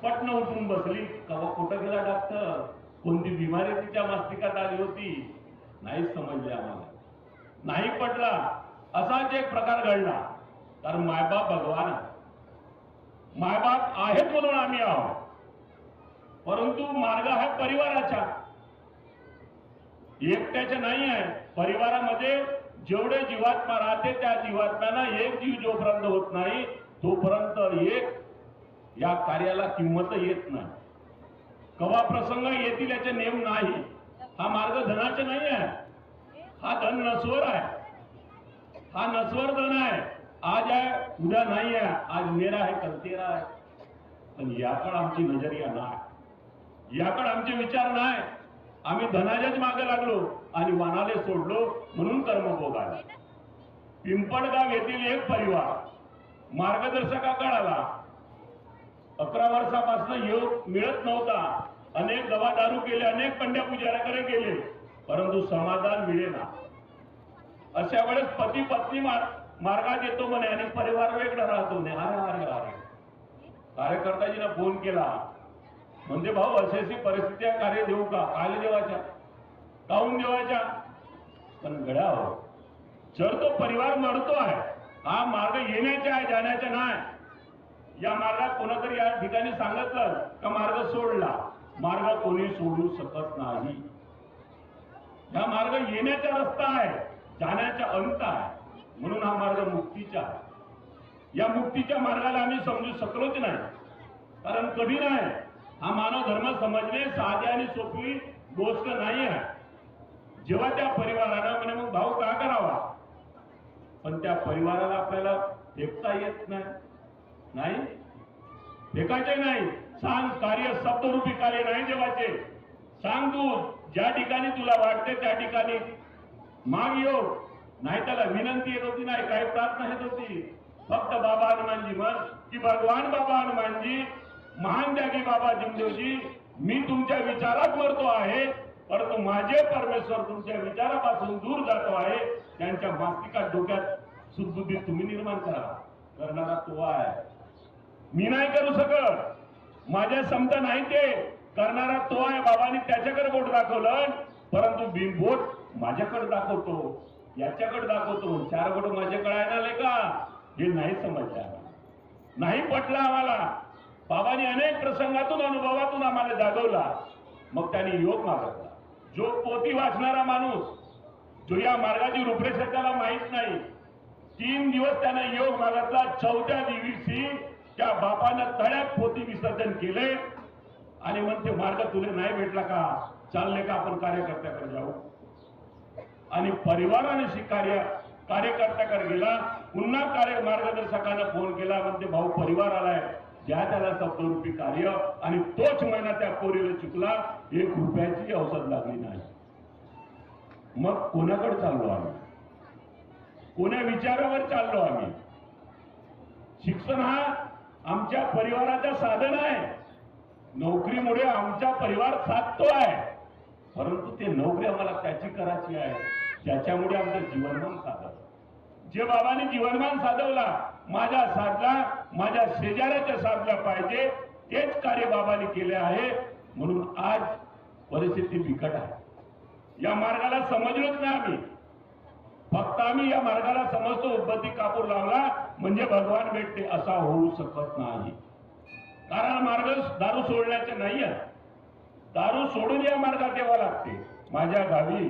पटन उठून बसली. कवा कुठं गेला डॉक्टर, कोणती बिमारी तिच्या मस्तिकात आली होती नाहीच समजले आम्हाला. नाही पटला असाच एक प्रकार घडला. कारण मायबाप भगवान, मायबाप आहेत म्हणून आम्ही आहोत, परंतु मार्ग आहे परिवाराचा, एकट्याचे नाही आहे. परिवारामध्ये जेवढे जीवात्मा राहते त्या जीवात्म्यांना एक जीव जोपर्यंत होत नाही तोपर्यंत एक या कार्याला किंमत येत नाही. कवा प्रसंग येतील याचे नेम नाही. हा मार्ग धनाचे नाही आहे, हा धन नश्वर आहे, हा नश्वर धन आहे. आज आहे उद्या नाही आहे, आज मेरा आहे कल तेरा आहे. पण याकडे आमची नजरिया नाही, याकडे आमचे विचार नाही. आम्ही धनाच्याच मागे लागलो आणि वानाले सोडलो म्हणून कर्मभोग आला. पिंपळगाव येथील एक परिवार मार्गदर्शकाकडे आला. 11 वर्षापासून योग मिळत नव्हता. अनेक दवा दारू केले, अनेक पंड्या पुजाऱ्याकडे गेले, परंतु समाधान मिळेना. अशा वेळेस पती पत्नी मार्गात येतो म्हणे आणि परिवार वेगळा राहतो म्हणे. अरे अरे अरे, कार्यकर्ताजीला फोन केला, म्हणजे भाऊ अशी परिस्थिती आहे, कार्य देऊ का? काय देवाच्या, काहून देवाच्या? पण गड्या हो, जर तो परिवार मरतो आहे, हा मार्ग येण्याचा आहे, जाण्याचा नाही. या मार्गात कोणातरी या ठिकाणी सांगितलं का मार्ग सोडला. मार्ग कोणी सोडू शकत नाही. हा मार्ग येण्याचा रस्ता आहे, जाण्याचा अंत आहे. म्हणून हा मार्ग मुक्तीचा आहे. या मुक्तीच्या मार्गाला आम्ही समजू शकलोच नाही, कारण कधी नाही. हा मानव धर्म समजणे साधी आणि सोपी गोष्ट नाही आहे. जेव्हा त्या परिवारानं म्हणे मग भाऊ का करावा, पण त्या परिवाराला आपल्याला फेकता येत नाही, फेकायचे नाही. सांग, कार्य शब्दरूपी कार्य नाही देवाचे. सांग तू ज्या ठिकाणी तुला वाटते त्या ठिकाणी माग येऊ. नाही त्याला विनंती येत होती, नाही काही प्रार्थना येत होती. फक्त बाबा हनुमानजी म्हण की भगवान बाबा हनुमानजी, महान त्यागी बाबा जिमदेवजी, मी तुमच्या विचारात मरतो आहे, परंतु माझे परमेश्वर तुमच्या विचारापासून दूर जातो आहे. त्यांच्या मास्तिकात डोक्यात सुदबुद्धी तुम्ही निर्माण करा. करणारा तो आहे, मी नाही करू शकत. माझ्या क्षमता नाही, ते करणारा तो आहे. बाबांनी त्याच्याकडे बोट दाखवलं, परंतु बिनबोट माझ्याकडे दाखवतो, याच्याकडे दाखवतो. 4 बोट माझ्याकडे आहे का हे नाही समजलं, नाही पटलं आम्हाला. बाबांनी अनेक प्रसंगातून अनुभवातून आम्हाला जागवला. मग त्यांनी योग मागितला. जो पोथी वाचणारा माणूस, जो या मार्गाची रूपरेषा त्याला माहित नाही, 3 दिवस त्याने योग मागितला. 4थ्या दिवशी त्या बापानं तळ्यात पोथी विसर्जन केले आणि म्हणते मार्ग तुला नाही भेटला का, चालले का आपण कार्यकर्त्याकडे जाऊ. आणि परिवाराने कार्यकर्त्याकडे गेला. पुन्हा मार्गदर्शकानं फोन केला, म्हणते भाऊ परिवार आलाय, ज्या त्याला शब्दरूपी कार्य. आणि तोच महिना त्या पोरीला चुकला. 1 रुपयाची औषध लागली नाही. मग कोणाकडे चाललो आम्ही, कोण्या विचारावर चाललो आम्ही? शिक्षण हा आमच्या परिवाराचा साधन आहे. नोकरीमुळे आमचा परिवार साधतो आहे, परंतु ते नोकरी आम्हाला त्याची करायची आहे ज्याच्यामुळे आमचं जीवनमान साधलं. जे बाबांनी जीवनमान साधवला, माझ्या साधला, माझ्या शेजाऱ्याच्या साधला पाहिजे, तेच कार्य बाबांनी केले आहे. म्हणून आज परिस्थिती बिकट आहे. या मार्गाला समजलोच नाही आम्ही. फक्त आम्ही या मार्गाला समजतो उदबत्ती कापूर लावला म्हणजे भगवान भेटते, असा होऊ शकत नाही. कारण मार्ग दारू सोडण्याचे नाही आहे. दारू सोडून या मार्गात यावं लागते. माझ्या गावी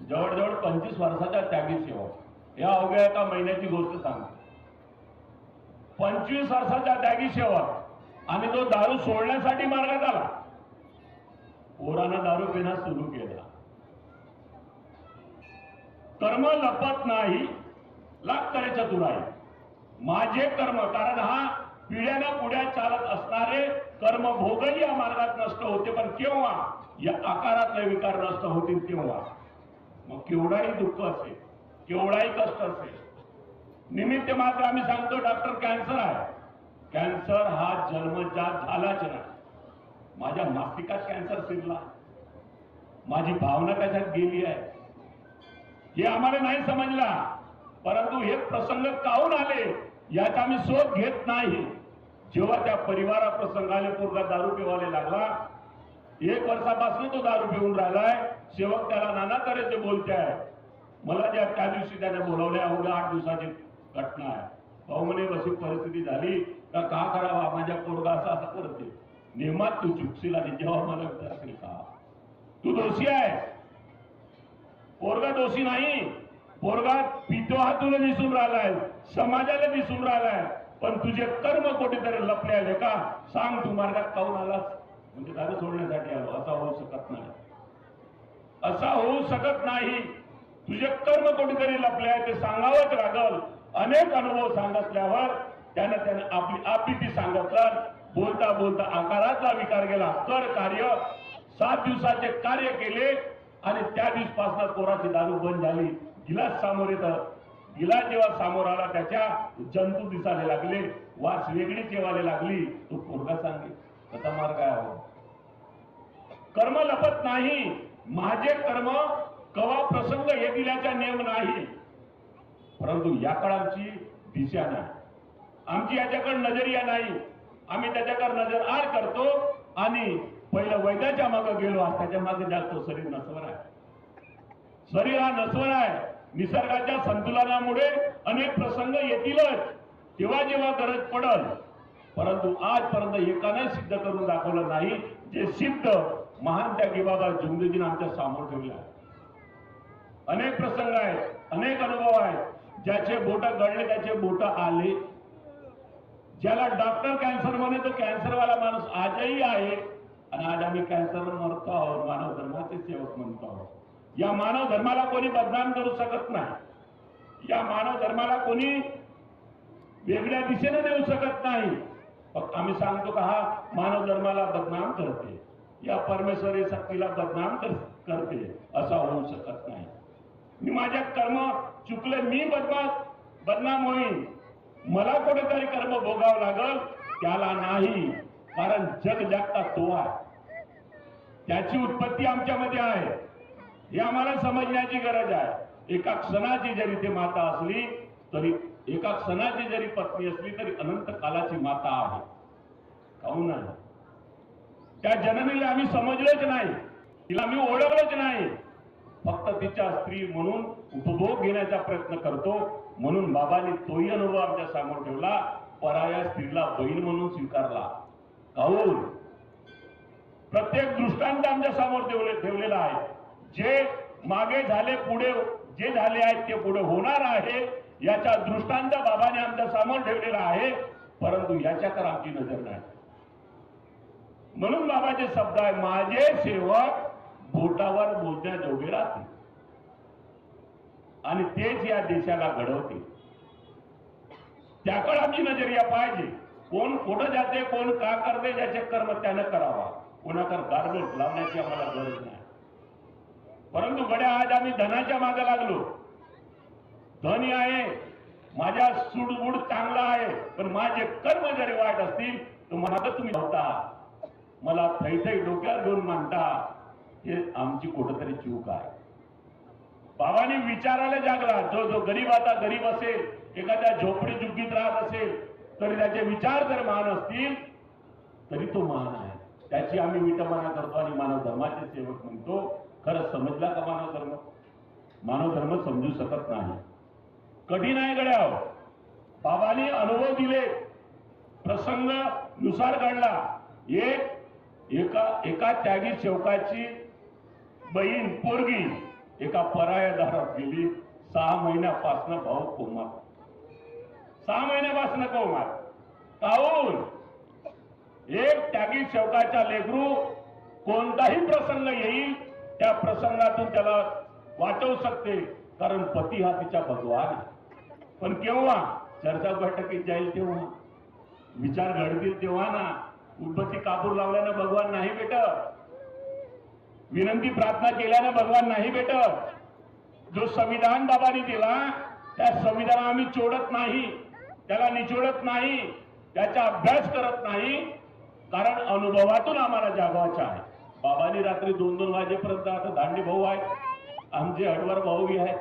जवळजवळ 25 वर्षाच्या त्यागी सेवक, या अवघ्या एका महिन्याची गोष्ट सांगतो. 25 वर्षाचा त्यागी सेवक आणि तो दारू सोडण्यासाठी मार्गात आला. पोरानं दारू पिणं सुरू केला. कर्म लपत नाही, लाग करे चतुराई. माझे कर्म, कारण हा पिढ्यानं पुढ्या चालत असणारे कर्म भोगही या मार्गात नष्ट होते. पण केव्हा? या आकारातले विकार नष्ट होतील तेव्हा. मग केवढाही दुःख असेल, केवढाही कष्ट असेल, निमित्त मात्र आम्ही सांगतो डॉक्टर कॅन्सर आहे. कॅन्सर हा जन्मजात झालाच नाही. माझ्या मास्तिकात कॅन्सर शिरला, माझी भावना त्याच्यात गेली आहे. हे आम्हाला नाही समजला, परंतु हे प्रसंग काहून आले याचा आम्ही शोध घेत नाही. जेव्हा त्या परिवारा प्रसंगाने पोरगा दारू पिवायला लागला, 1 वर्षापासून तो दारू पिऊन राहिलाय, सेवक त्याला नाना तऱ्हेचे बोलते आहे. मला त्या दिवशी त्याने बोलावले, अवघ्या 8 दिवसाची घटना आहे. भाऊ म्हणे अशी परिस्थिती झाली का करावा, माझ्या पोरगा असा असा करते. नेहमात तू चुकशील आणि जेव्हा मला विचारशील का तू दोषी आहे. पोरगा दोषी नाही. पोरगा पितो हा तुला दिसून राहिलाय, समाजाला दिसून राहिलाय, पण तुझे कर्म कुठेतरी लपले आले का? सांग, तू मार्गात काऊन आलास? म्हणजे दारू सोडण्यासाठी आलो. असा होऊ शकत नाही, असा होऊ शकत नाही. तुझे कर्म कुठेतरी लपले आहे, ते सांगावंच लागल. अनेक अनुभव सांगितल्यावर त्याने आपली आपली सांगितलं. बोलता बोलता आकाराचा विकार केला. कर कार्य 7 दिवसाचे कार्य केले आणि त्या दिवसापासून पोराची दारू बंद झाली. गिलास समोर येतं, गिलास जेव्हा समोर आला त्याच्या जंतू दिसायला लागले, वास वेगळी जेवायला लागली. तो पोरगा सांगे कसा मार्ग आहे. कर्म लपत नाही. माझे कर्म कवा प्रसंग हे दिल्याचा नियम नाही, परंतु या काळाची दिशा नाही. आमची याच्याकडे नजरिया नाही. आम्ही त्याच्याकडे नजर आड करतो आणि पहिलं वैद्याच्या मागे गेलो, आज त्याच्या मागे जातो. शरीर नसवर आहे, शरीर हा नसवर आहे. निसर्गाच्या संतुलनामुळे अनेक प्रसंग येतीलच, तेव्हा जेव्हा गरज पडल. परंतु आजपर्यंत एकाने सिद्ध करून दाखवलं नाही जे सिद्ध महान त्यागी बाबा जुमदेजीने आमच्या समोर ठेवले आहे. अनेक प्रसंग आहेत, अनेक अनुभव आहेत. ज्याचे बोट गळले त्याचे बोट आले. ज्याला डॉक्टर कॅन्सर म्हणे तो कॅन्सरवाला माणूस आजही आहे. आणि आज आम्ही कॅन्सरवर मरतो आहोत, मानव धर्माचे सेवक म्हणतो आहोत. या मानव धर्माला कोणी बदनाम करू शकत नाही. या मानव धर्माला कोणी वेगळ्या दिशेने देऊ शकत नाही. फक्त आम्ही सांगतो का हा मानव धर्माला बदनाम करते, या परमेश्वरी शक्तीला बदनाम करते, असा होऊ शकत नाही. मी माझ्या कर्म चुकले, मी बदनाम होईन, मला कुठेतरी कर्म भोगावं लागल, त्याला नाही. कारण जग जगता तो आहे, त्याची उत्पत्ती आमच्यामध्ये आहे. हे आम्हाला समजण्याची गरज आहे. एका क्षणाची जरी ते माता असली तरी, एका क्षणाची जरी पत्नी असली तरी अनंत कालाची माता आहे. काहून नाही? त्या जननीला आम्ही समजलोच नाही, तिला आम्ही ओळखलोच नाही. फक्त तिच्या स्त्री म्हणून उपभोग घेण्याचा प्रयत्न करतो. म्हणून बाबांनी तोही अनुभव आमच्या समोर ठेवला. पराया स्त्रीला बहीण म्हणून स्वीकारला. काहून? प्रत्येक दृष्टांत आमच्या समोर ठेवलेला आहे. जे मागे झाले, पुढे जे झाले आहेत ते पुढे होणार आहे, याचा दृष्टांत बाबाने आमच्या समोर ठेवलेला आहे. परंतु याच्याकडे आमची नजर नाही. म्हणून बाबाचे शब्द आहे, माझे सेवक बोटावर मोजण्या जोगे राहतील आणि तेच या देशाला घडवतील. त्याकडे आमची नजरिया पाहिजे. कोण कुठं जाते, कोण का करते, ज्याचे कर्म त्यानं करावा. कोणाकडे गारबेट लावण्याची आम्हाला गरज नाही. परंतु गड्या आज आम्ही धनाच्या मागे लागलो. धनी आहे, माझ्या सूडबूड चांगला आहे, पण माझे कर्म जरी वाईट असतील तर मला तुम्ही होता, मला थैथै डोक्यावर घेऊन मानता. हे आमची कुठंतरी चूक आहे. बाबांनी विचारायला जागला. जो गरीब आता गरीब असेल, एखाद्या झोपडी चुकीत राहत असेल, तरी त्याचे विचार जर महान असतील तरी तो महान आहे. त्याची आम्ही विटंबना करतो आणि मानव धर्माचे सेवक म्हणतो. खरंच समजला का मानव धर्म? मानव धर्म समजू शकत नाही. कठीण आहे गड्या. बाबांनी अनुभव दिले, प्रसंग नुसार घडला. एका त्यागी सेवकाची बहीण पोरगी एका पराया दारात गेली. 6 महिन्यापासून भाऊ कोमात, 6 महिन्यापासून कोमात. काहून? एक त्यागी सेवकाच्या लेकरू कोणताही प्रसंग येईल त्या प्रसंगातून त्याला वाचवू शकते, कारण पती हा तिचा भगवान आहे. पण केव्हा? चर्चा बैठकीत जाईल तेव्हा, विचार घडतील तेव्हा ना. उदबत्ती कापूर लावल्यानं भगवान नाही भेटत, विनंती प्रार्थना केल्यानं भगवान नाही भेटत. जो संविधान बाबांनी दिला त्या संविधान आम्ही चोडत नाही, त्याला निचोडत नाही, त्याचा अभ्यास करत नाही, कारण अनुभवातून आम्हाला जागवायचं आहे. बाबांनी रात्री 2-2 वाजेपर्यंत, आता दांडे भाऊ आहेत, आमचे हडवर भाऊ बी आहेत,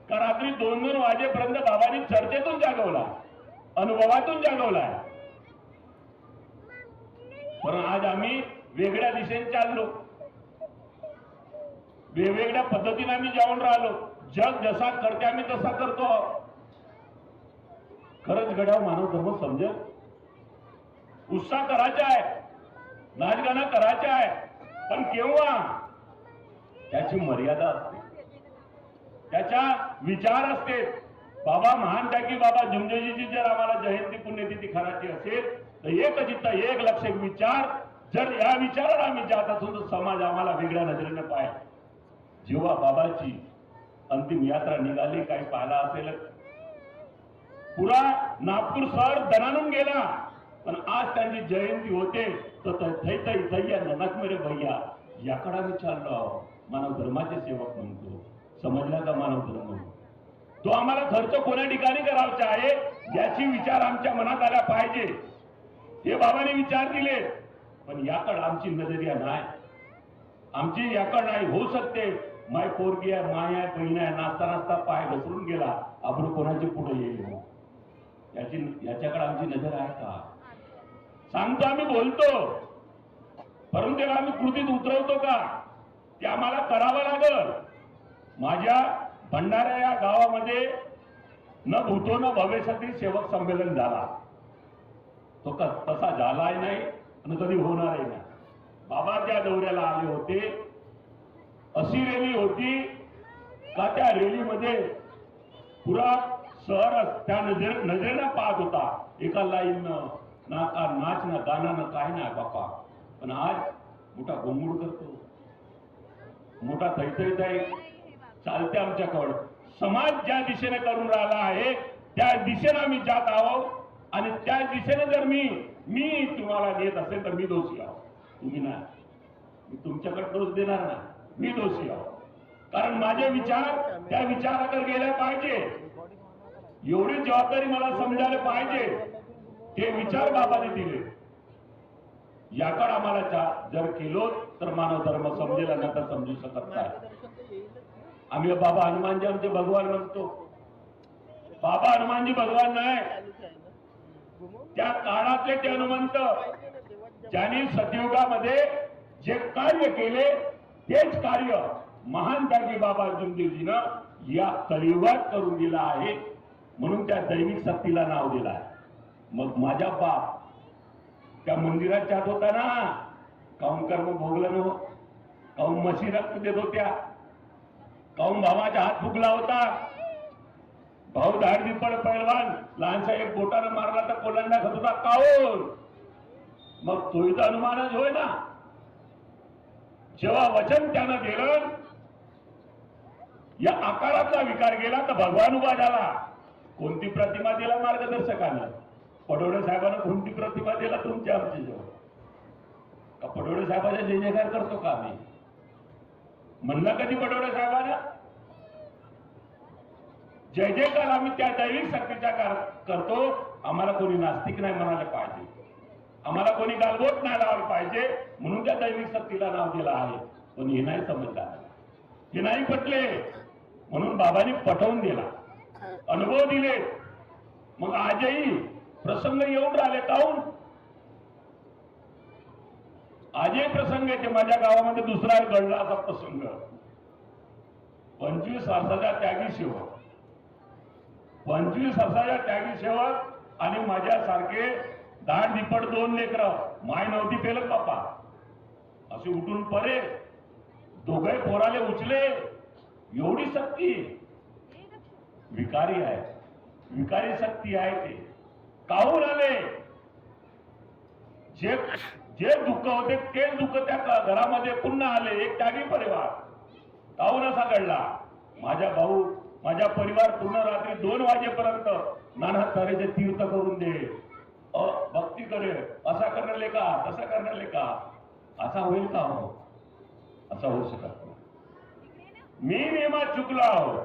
का रात्री 2-2 वाजेपर्यंत बाबांनी चर्चेतून जागवला, अनुभवातून जागवला. पण आज आम्ही वेगळ्या दिशेने चाललो, वेगवेगळ्या पद्धतीने आम्ही जाऊन राहिलो. जग जसा करते आम्ही तसा करतो. खरंच घड्याळ मानव धर्म समजेल. उत्साह करायचा आहे, नाचगाणं करायचं आहे, पण केव्हा त्याची मर्यादा असते, त्याचा विचार असते. बाबा महान टाकी बाबा जुमजेजीची जर आम्हाला जयंती पुण्यतिथी करायची असेल तर एक चित्त एक लक्ष एक विचार. जर या विचाराला आम्ही जात असू तर समाज आम्हाला वेगळ्या नजरेने पाहिजे. जेव्हा बाबाची अंतिम यात्रा निघाली, काही पाहिला असेल, पुरा नागपूर शहर दणानून गेला. पण आज त्यांची जयंती होते तर थै थै थैया ननक मेरे भैया याकडे आम्ही चाललो आहोत. मानव धर्माचे सेवक म्हणतो. समजला का मानव धर्म? तो आम्हाला खर्च कोण्या ठिकाणी करायचा आहे याची विचार आमच्या मनात आला पाहिजे. हे बाबांनी विचार दिले, पण याकडे आमची नजरिया नाही. आमची याकडे नाही होऊ शकते. माय पोरगी आहे, माय आहे, बहीण आहे, नाचता नाचता पाय घसरून गेला, आपण कोणाची पुढे येईल याच्याकडे आमची नजर आहे का? सांगतो आम्ही, बोलतो, परंतु त्याला आम्ही कृतीत उतरवतो का? ते आम्हाला करावं लागल. माझ्या भंडारा या गावामध्ये न भूतो न भविष्यातील सेवक संमेलन झाला. तो तसा झालाही नाही आणि कधी होणारही नाही. बाबा त्या दौऱ्याला आले होते. अशी रॅली होती का त्या रॅलीमध्ये पुरा शहर त्या नजरेनं पाहत होता. एका लाईननं ना का नाच ना गाणं ना काय नाही बापा. पण आज मोठा गोंगूड करतो, मोठा थैथैत आहे, चालते आमच्याकडं. समाज ज्या दिशेने करून राहिला आहे त्या दिशेने आम्ही जात आहोत. आणि त्या दिशेने जर मी तुम्हाला नेत असेल तर मी दोषी आहोत, तुम्ही नाही. मी तुमच्याकडे दोष देणार नाही, मी दोषी आहोत. कारण माझे विचार त्या विचाराकडे गेले पाहिजे. एवढी जबाबदारी मला समजायला पाहिजे. ते विचार बाबाने दिले. याकडे आम्हाला जर केलो तर मानव धर्म समजेल, नंतर समजू शकत नाही. आम्ही बाबा हनुमानजी आमचे भगवान म्हणतो. बाबा हनुमानजी भगवान नाही, त्या काळातले ते हनुमंत ज्यांनी सतयुगामध्ये जे कार्य केले तेच कार्य महान त्यागी बाबा जुमदेवजीनं या कलियुगात करून दिलं आहे. म्हणून त्या दैविक शक्तीला नाव दिलं आहे. मग माझा बाप त्या मंदिरात जात होता ना, काऊन कर्म भोगलं न, काऊन म्हशी रक्त देत होत्या, काऊन भावाचा हात फुगला होता. भाऊ धाडदी पड पैलवान लहानसा एक बोटानं मारला तर कोलांडा खात होता, काऊन? मग तोही तर अनुमानच होय ना. जेव्हा वचन त्यानं दिलं, या आकारातला विकार गेला तर भगवान उभा झाला. कोणती प्रतिमा दिला मार्गदर्शकानं? पडोळे साहेबांना कोणती प्रतिमा दिला तुमच्या आमच्या जवळ? का पडोळे साहेबांचा जय जयकार करतो का आम्ही? म्हणला कधी पडोळे साहेबांना? जय जयकार आम्ही त्या दैविक शक्तीचा करतो. आम्हाला कोणी नास्तिक नाही म्हणायला पाहिजे, आम्हाला कोणी गालबोट नाही लावायला पाहिजे. म्हणून त्या दैविक शक्तीला नाव दिलं आहे. पण हे नाही समजलं, हे नाही पटले. म्हणून बाबांनी पटवून दिला, अनुभव दिले. मग आजही प्रसंग येऊन राहिले. काऊन? आजही प्रसंग येते. माझ्या गावामध्ये दुसरा घडला असा प्रसंग. 25 वर्षाचा त्यागी सेवक, 25 वर्षाच्या त्यागी सेवक आणि माझ्यासारखे दाढ दिपट 2 लेकरं. माय नव्हती पेलत बापा, असे उठून परे दोघे पोराले उचले. एवढी शक्ती विकारी आहे, विकारी शक्ती आहे. ते काहून आले? जे जे दुःख होते तेच दुःख त्या घरामध्ये पुन्हा आले. एक त्यागी परिवार. काहून असा घडला? माझा भाऊ, माझा परिवार पूर्ण रात्री 2 वाजेपर्यंत नाना तऱ्हेचे तीर्थ करून दे, भक्ती करे, असा करणार का, तसा करणार का? असा होईल का? हो, असा होऊ शकत नाही. मी नियमात चुकलो आहोत.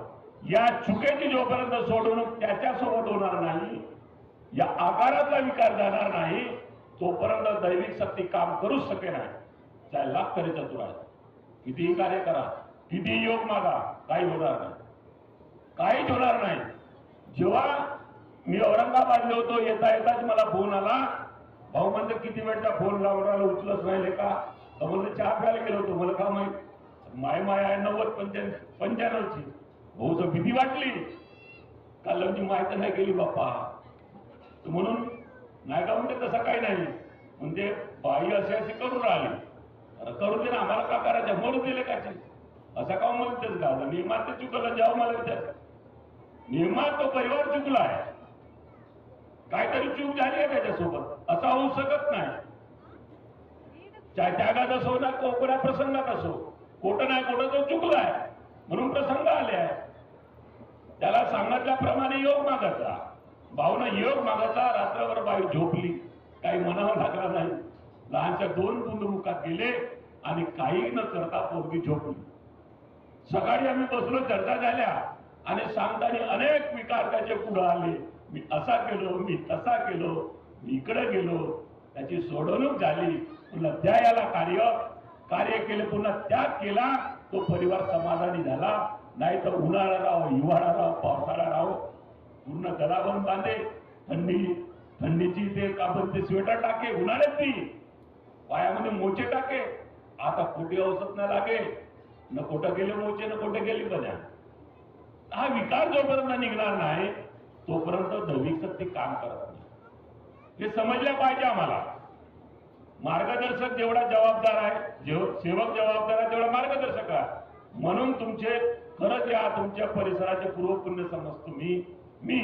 या चुकीची जोपर्यंत सोडवणूक त्याच्यासोबत होणार नाही, या आकारातला विकार जाणार नाही, तोपर्यंत दैविक शक्ती काम करूच शके नाही. चाहे लाख तरी चतुर आहे, कितीही कार्य करा, कितीही योग मागा, काही होणार नाही, काहीच होणार नाही. जेव्हा मी औरंगाबादला होतो, येता येताच मला फोन आला. भाऊ म्हणतो किती वेळचा फोन लावणारा उचलत नाही का? म्हणलं चहा प्यायला गेलो होतो. मला का माहित माय आहे 90-95ची. भाऊच भीती वाटली, कालची माहिती नाही केली बाप्पा. म्हणून नाही का म्हणते तसं काही नाही, म्हणजे बाई असे करून राहिली, करू दे ना, आम्हाला का करायचं, म्हणून दिले का असं का म्हणतेच का? नियमात ते चुकलं, जेव्हा मला विचार नियमात तो परिवार चुकला आहे, काहीतरी चूक झाली आहे त्याच्यासोबत, असं होऊ शकत नाही. त्यागात असो ना कोकणा प्रसंगात असो, खोटं नाही खोटं तो चुकला आहे म्हणून प्रसंग आले आहे. त्याला सांगितल्याप्रमाणे योग मागायचा, भावना योग मागायचा. रात्रभर बाई झोपली, काही म्हणावं लागला नाही. लहानशा 2 बुंदमुखात गेले आणि काही न करता पोरगी झोपली. सकाळी आम्ही बसलो, चर्चा झाल्या आणि सांगताना अनेक विकार त्याचे पुढे आले. मी असा केलो, मी तसा केलो, मी इकडे गेलो. त्याची सोडवणूक झाली. पुन्हा त्या याला कार्य केले, पुन्हा त्याग केला. तो परिवार समाधानी झाला. नाही तर उन्हाळा राहो, हिवाळा राहो, पावसाळा राहो, पूर्ण गलाबंद बांधे, थंडीची ते कापड ते स्वेटर टाके, उन्हाळ्यात ती पायामध्ये मोचे टाके. आता कुठे औषध नाही लागे, न कुठं गेले मोचे, न कुठे गेली बन्या. हा विकार जोपर्यंत निघणार नाही तोपर्यंत दैविक शक्ती काम करत नाही. हे समजलं पाहिजे आम्हाला. मार्गदर्शक जेवढा जबाबदार आहे, सेवक जबाबदार आहे, तेवढा मार्गदर्शक आहे. म्हणून तुमचे खरंच या तुमच्या परिसराचे पूर्व पुण्य समजतो मी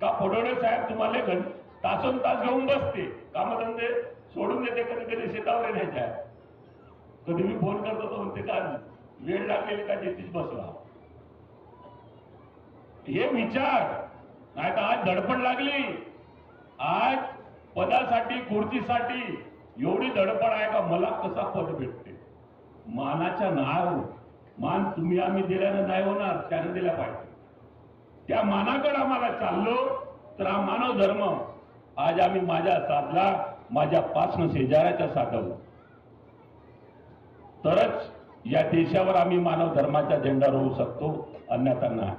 का फडोडे साहेब तुम्हाला तासन तास घेऊन बसते, कामधंदे सोडून देते, कधी कधी शेतावर येण्याच्या. कधी मी फोन करतो तो म्हणते का वेळ लागलेली का जेथीच बसला. हे विचार नाही तर आज धडपड लागली. आज पदासाठी खुर्चीसाठी एवढी धडपड आहे का मला कसा पद भेटते. मानाच्या नाव मान तुम्ही आम्ही दिल्यानं नाही होणार, त्यानं दिला पाहिजे. त्या मानाकडे आम्हाला चाललो तर हा मानव धर्म आज आम्ही माझ्या साधला, माझ्या पासन शेजाऱ्याच्या साधवलं, तरच या देशावर आम्ही मानव धर्माचा झेंडा रोवू शकतो, अन्यथा नाही.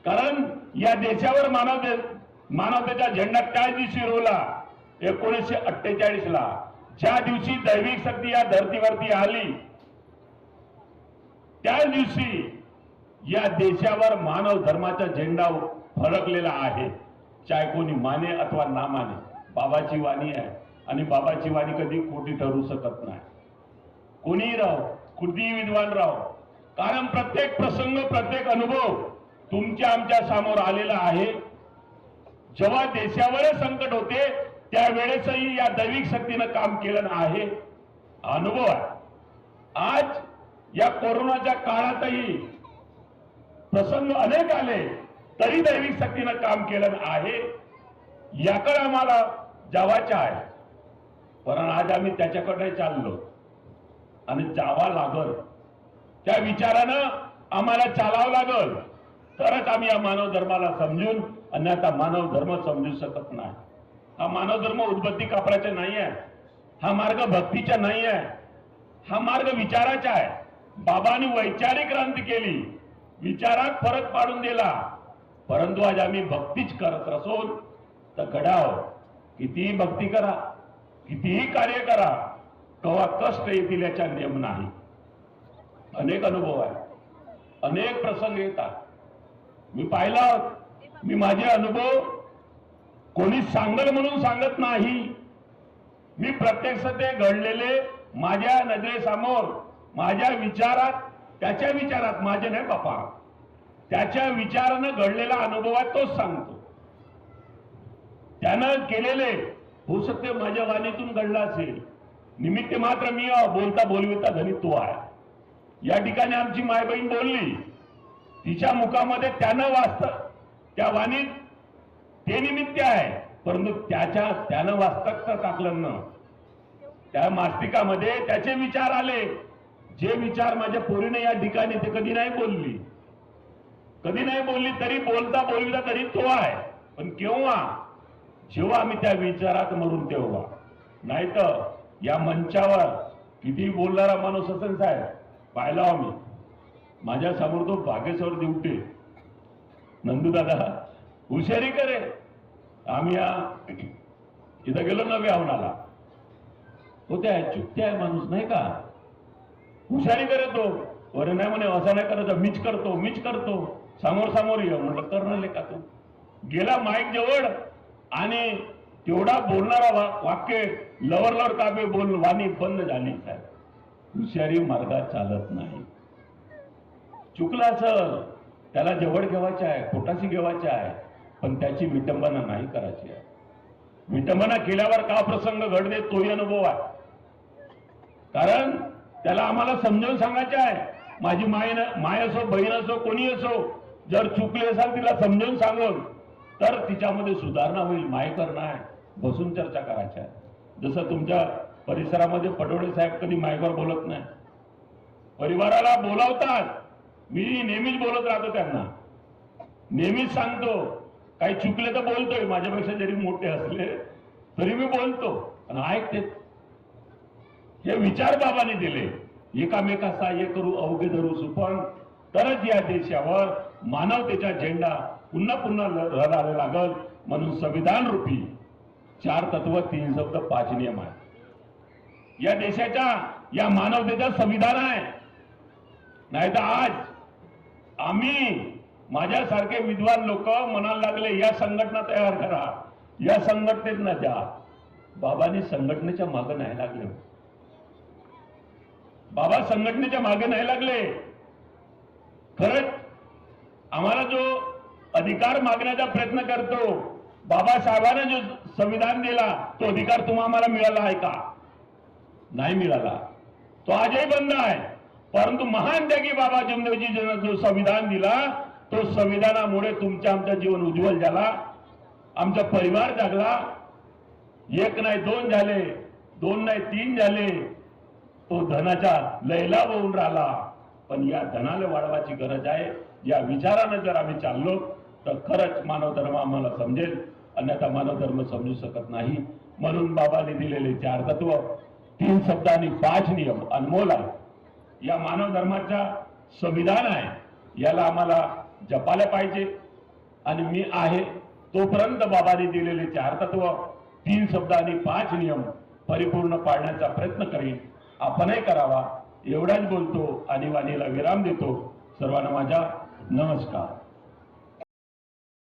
कारण या देशावर मानवतेचा झेंडा त्या दिवशी रोवला 1948 ला, ज्या दिवशी दैविक शक्ती या धर्तीवरती आली. त्या दिवशी या देशावर मानव धर्माचा झेंडा फडकलेला आहे. चाहे कोणी माने अथवा ना माने, बाबाची वाणी आहे आणि बाबाची वाणी कधी खोटी ठरू शकत नाही. कोणीही राहो, कुठेही विद्वान राहो, कारण प्रत्येक प्रसंग, प्रत्येक अनुभव तुमच्या आमच्या समोर आलेला आहे. जेव्हा देशावर संकट होते त्यावेळेसही या दैविक शक्तीनं काम केलं आहे, अनुभव आहे. आज या कोरोनाच्या काळातही प्रसंग अनेक आले तरी दैविक शक्तीनं काम केलं आहे. याकडे आम्हाला जावायचं आहे, पण आज आम्ही त्याच्याकडे चाललो आणि जावा लागल. त्या विचारानं आम्हाला चालावं लागल, तरच आम्ही या मानव धर्माला समजून, अन्यथा मानव धर्म समजू शकत नाही. हा मानव धर्म उद्बत्ती कापराचा नाही आहे, हा मार्ग भक्तीचा नाही आहे, हा मार्ग विचाराचा आहे. बाबांनी वैचारिक क्रांती केली, विचारात फरक पाडून दिला, परंतु आज आम्ही भक्तीच करत असून तर घडाव कितीही भक्ती करा, कितीही कार्य करा, कवा कष्ट येतील याचा नियम नाही. अनेक अनुभव आहे, अनेक प्रसंग येतात. मी पाहिला, मी माझे अनुभव कोणी सांगल म्हणून सांगत नाही. मी प्रत्यक्ष ते घडलेले माझ्या नजरेसमोर, माझ्या विचारात, त्याच्या विचारात, माझे नाही बापा, त्याच्या विचारानं घडलेला अनुभव आहे तोच सांगतो. त्यानं केलेले होऊ शकते माझ्या वाणीतून घडला असेल, निमित्त मात्र मी बोलता बोलविता धनी तो आहे. या ठिकाणी आमची माय बहीण बोलली, तिच्या मुखामध्ये त्यानं वाचत, त्या वाणीत ते निमित्त आहे, परंतु त्यानं वास्तवता टाकलं न, त्या मास्तिकामध्ये त्याचे विचार आले. जे विचार माझ्या पोरीने या ठिकाणी ते कधी नाही बोलली, तरी बोलता बोलविता तरी तो आहे. पण केव्हा? जेव्हा आम्ही त्या विचारात मरून तेव्हा. नाही तर या मंचावर किती बोलणारा माणूस असेल साहेब, पाहिला आम्ही, माझ्या समोर तो भागेश्वर दिवटे नंदू दादा हुशारी करे, आम्ही इथं गेलो ना व्यावनाला, तो त्या चुकते आहे माणूस नाही का, हुशारी करतो, वरे नाही म्हणे असं नाही करायचं, मीच करतो, समोर समोर ये म्हटलं करणं का तू. गेला माईक जवळ आणि तेवढा बोलणारा वाक्य लवर काबे बोल वाणी बंद झाली. साहेब, हुशारी मार्गात चालत नाही. चुकला असल त्याला जवळ घेवायचं आहे, पोटाशी घेवायचं आहे, पण त्याची विटंबना नाही करायची आहे. विटंबना केल्यावर का प्रसंग घडते तोही अनुभव आहे. कारण त्याला आम्हाला समजावून सांगायचं आहे. माझी माय असो, बहीण असो, कोणी असो, जर चुकले असाल तिला समजावून सांगून तर तिच्यामध्ये सुधारणा होईल. माय करणं आहे, बसून चर्चा करायची आहे. जसं तुमच्या परिसरामध्ये पटोळे साहेब कधी मायकर बोलत नाही, परिवाराला बोलावतात. मी नेहमीच बोलत राहतो, त्यांना नेहमीच सांगतो, काही चुकले तर बोलतोय, माझ्यापेक्षा जरी मोठे असले तरी मी बोलतो आणि ऐकते. हे विचार बाबांनी दिले, एकामेका सहाय्य करू अवघे धरू सुपण, तरच या देशावर मानवतेचा झेंडा पुन्हा पुन्हा लहरायला लागल. म्हणून संविधान रूपी 4 तत्व 3 शब्द 5 नियम आहे. या देशाच्या, या मानवतेचा संविधान आहे. नाही तर आज आम्ही, माझ्यासारखे विद्वान लोक म्हणायला लागले या संघटना तयार करा, या संघटनेत न जा. बाबांनी संघटनेच्या मागे नाही लागले. बाबा संघटनेच्या मागे नाही लागले. खरंच आम्हाला जो अधिकार मागण्याचा प्रयत्न करतो, बाबासाहेबांना जो संविधान दिला तो अधिकार तुम्हाला मिळाला आहे का? नाही मिळाला. तो आजही बंद आहे. परंतु महान त्यागी बाबा जमदेवजींना जो संविधान दिला, तो संविधानामुळे तुमच्या आमचं जीवन उज्ज्वल झाला, आमचा परिवार जागला. 1 नाही 2 झाले, 2 नाही 3 झाले. तो धनाचा लैला होऊन राहिला. पण या धनाला वाढवायची गरज आहे. या विचाराने जर आम्ही चाललो तर खरंच मानव धर्म आम्हाला समजेल, अन्यथा मानव धर्म समजू शकत नाही. म्हणून बाबांनी दिलेले 4 तत्व 3 शब्द आणि 5 नियम अनमोल आहे. या मानव धर्माचा संविधान आहे, याला आम्हाला जपायला पाहिजे. आणि मी आहे तोपर्यंत बाबांनी दिलेले 4 तत्व 3 शब्द आणि 5 नियम परिपूर्ण पाळण्याचा प्रयत्न करीन. आपणही करावा एवढाच बोलतो आणि वाणीला विराम देतो. सर्वांना माझा नमस्कार.